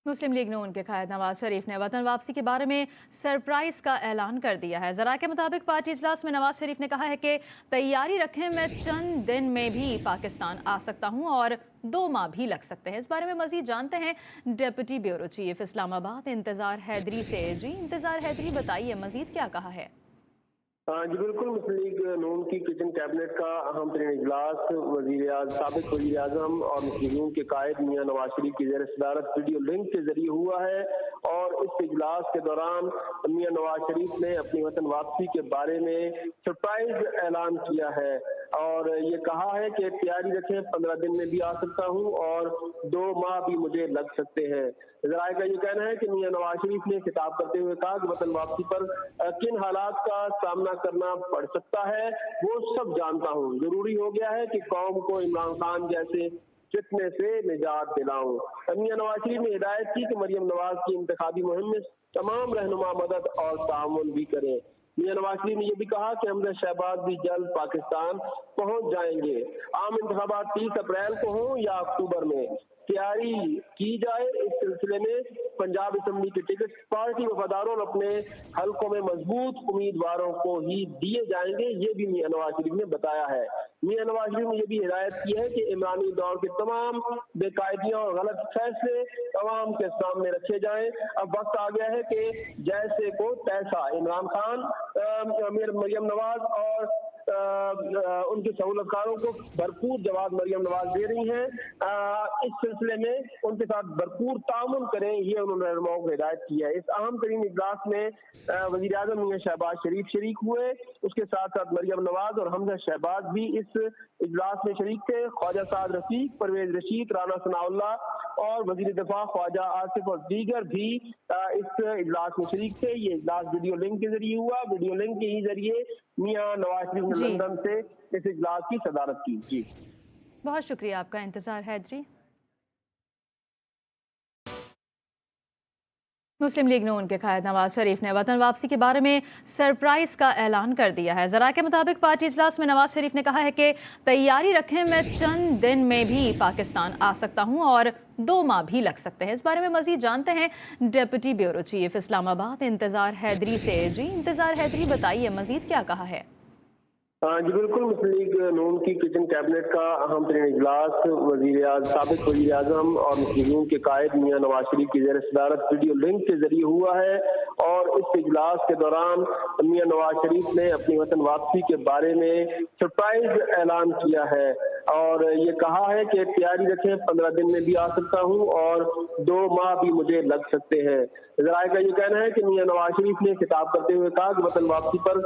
मुस्लिम league नून के कायद नवाज शरीफ ने वतन वापसी के बारे में सरप्राइज का ऐलान कर दिया है। ज़राए के मुताबिक पार्टी इजलास में नवाज शरीफ ने कहा है कि तैयारी रखें, मैं चंद दिन में भी पाकिस्तान आ सकता हूं और 2 माह भी लग सकते हैं। इस बारे में मजीद जानते हैं डिप्टी ब्यूरो चीफ इस्लामाबाद इंतजार हैदरी से। जी इंतजार हैदरी, बताइए मजीद क्या कहा है? जी बिल्कुल, मुस्लिम लीग नून की किचन कैबिनेट का अहम तरीन इजलास साबिक वज़ीर आज़म और मुस्लिम लीग के कायद मियां नवाज शरीफ की ज़ेर सदारत वीडियो लिंक के जरिए हुआ है। और इस इजलास के दौरान मियां नवाज शरीफ ने अपनी वतन वापसी के बारे में सरप्राइज ऐलान किया है और ये कहा है कि तैयारी रखें, 15 दिन में भी आ सकता हूँ और 2 माह भी मुझे लग सकते हैं। ज़राए का ये कहना है कि मियां नवाज शरीफ ने खिताब करते हुए कहा कि वतन वापसी पर किन हालात का सामना करना पड़ सकता है वो सब जानता हूँ। जरूरी हो गया है कि कौम को इमरान खान जैसे फितने से निजात दिलाऊं। मियां नवाज शरीफ ने हिदायत की कि मरियम नवाज की इंतखाबी मुहिम में तमाम रहनुमा मदद और ताउन भी करें। मियां नवाज शरीफ ने यह भी कहा कि हमजा शहबाज भी जल्द पाकिस्तान पहुंच जाएंगे। आम इंतखाबात 30 अप्रैल को हों या अक्टूबर में, तैयारी की जाए। इस सिलसिले में पंजाब असेंबली के टिकट पार्टी वफादारों और अपने हलकों में मजबूत उम्मीदवारों को ही दिए जाएंगे, ये भी मियां नवाज शरीफ ने बताया है। मियां नवाज शरीफ ने यह भी हिदायत की है कि इमरानी दौर के तमाम बेकायदियां और गलत फैसले अवाम के सामने रखे जाएं। अब वक्त आ गया है कि जैसे को तैसा इमरान खान, मरियम नवाज और उनके सहूलतकारों को भरपूर जवाब मरियम नवाज दे रही हैं। इस सिलसिले में उनके साथ भरपूर ताउन करें, ये उन्होंने रहनुमाओं को हिदायत की है। इस अहम तरीन इजलास में वज़ीर आज़म मियां शहबाज शरीफ शरीक हुए, उसके साथ साथ मरियम नवाज और हमजा शहबाज भी इस इजलास में शरीक थे। ख्वाजा साद रफीक, परवेज रशीद, राना सनाउल्लाह और वज़ीर दिफा ख्वाजा आसिफ और दीगर भी इस इजलास में शरीक थे। ये इजलास वीडियो लिंक के जरिए हुआ। वीडियो लिंक के ही जरिए मियां नवाज शरीफ ने लंदन से इस इजलास की सदारत की। जी बहुत शुक्रिया आपका इंतजार हैदरी। मुस्लिम लीग नून के कायद नवाज शरीफ ने वतन वापसी के बारे में सरप्राइज का ऐलान कर दिया है। ज़राए के मुताबिक पार्टी इजलास में नवाज शरीफ ने कहा है कि तैयारी रखें, मैं चंद दिन में भी पाकिस्तान आ सकता हूं और 2 माह भी लग सकते हैं। इस बारे में मजीद जानते हैं डिप्टी ब्यूरो चीफ इस्लामाबाद इंतजार हैदरी से। जी इंतजार हैदरी, बताइए मजीद क्या कहा है? जी बिल्कुल, मुस्लिम लीग नून की किचन कैबिनेट का अहम तरीन इजलास साबिक वज़ीर आज़म और मुस्लिम लीग के कायद मियां नवाज शरीफ की ज़ेर सदारत वीडियो लिंक के जरिए हुआ है। और इस इजलास के दौरान मियां नवाज शरीफ ने अपनी वतन वापसी के बारे में सरप्राइज ऐलान किया है और ये कहा है कि तैयारी रखें, 15 दिन में भी आ सकता हूँ और 2 माह भी मुझे लग सकते हैं। ज़राए का ये कहना है कि मियां नवाज शरीफ ने खिताब करते हुए कहा कि वतन वापसी पर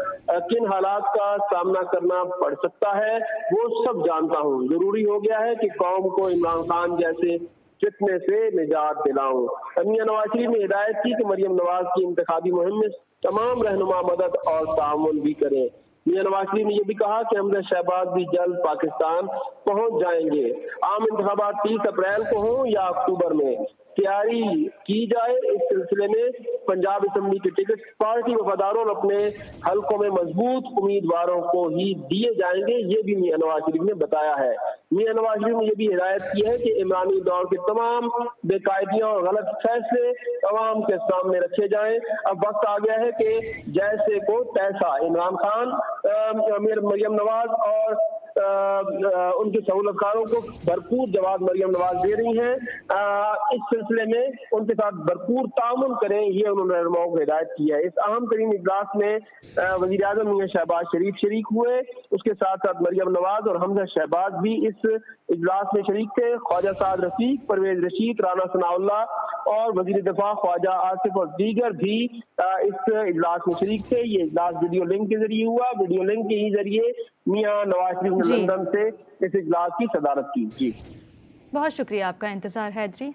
किन हालात का सामना करना पड़ सकता है वो सब जानता हूँ। जरूरी हो गया है कि कौम को इमरान खान जैसे फितने से निजात दिलाऊं। मियां नवाज शरीफ ने हिदायत की कि मरियम नवाज की इंतखाबी मुहिम में तमाम रहनुमा मदद और ताउन भी करें। मियां नवाज शरीफ ने यह भी कहा कि हमजा शहबाज भी जल्द पाकिस्तान पहुंच जाएंगे। आम इंतखाबात 30 अप्रैल को हों या अक्टूबर में, तैयारी की जाए। इस सिलसिले में पंजाब असेंबली के टिकट पार्टी वफादारों और अपने हलकों में मजबूत उम्मीदवारों को ही दिए जाएंगे, ये भी मियां नवाज शरीफ ने बताया है। मियां नवाज शरीफ ने यह भी हिदायत की है कि इमरानी दौर के तमाम बेकायदियां और गलत फैसले अवाम के सामने रखे जाएं। अब वक्त आ गया है कि जैसे को तैसा इमरान खान, मरियम नवाज और उनके सहूलतकारों को भरपूर जवाब मरियम नवाज दे रही हैं। इस सिलसिले में उनके साथ भरपूर ताउन करें, ये उन्होंने रहनुमाओं को हिदायत की है। इस अहम तरीन इजलास में वज़ीर आज़म मियां शहबाज शरीफ शरीक हुए, उसके साथ साथ मरियम नवाज और हमजा शहबाज भी इस इजलास में शरीक थे। ख्वाजा साद रफीक, परवेज रशीद, राना सनाउल्लाह और वज़ीर दिफा ख्वाजा आसिफ और दीगर भी इस इजलास में शरीक थे। ये इजलास वीडियो लिंक के जरिए हुआ। वीडियो लिंक के ही जरिए मियां नवाज शरीफ ने लंदन से इस इजलास की सदारत की। जी बहुत शुक्रिया आपका इंतजार हैदरी।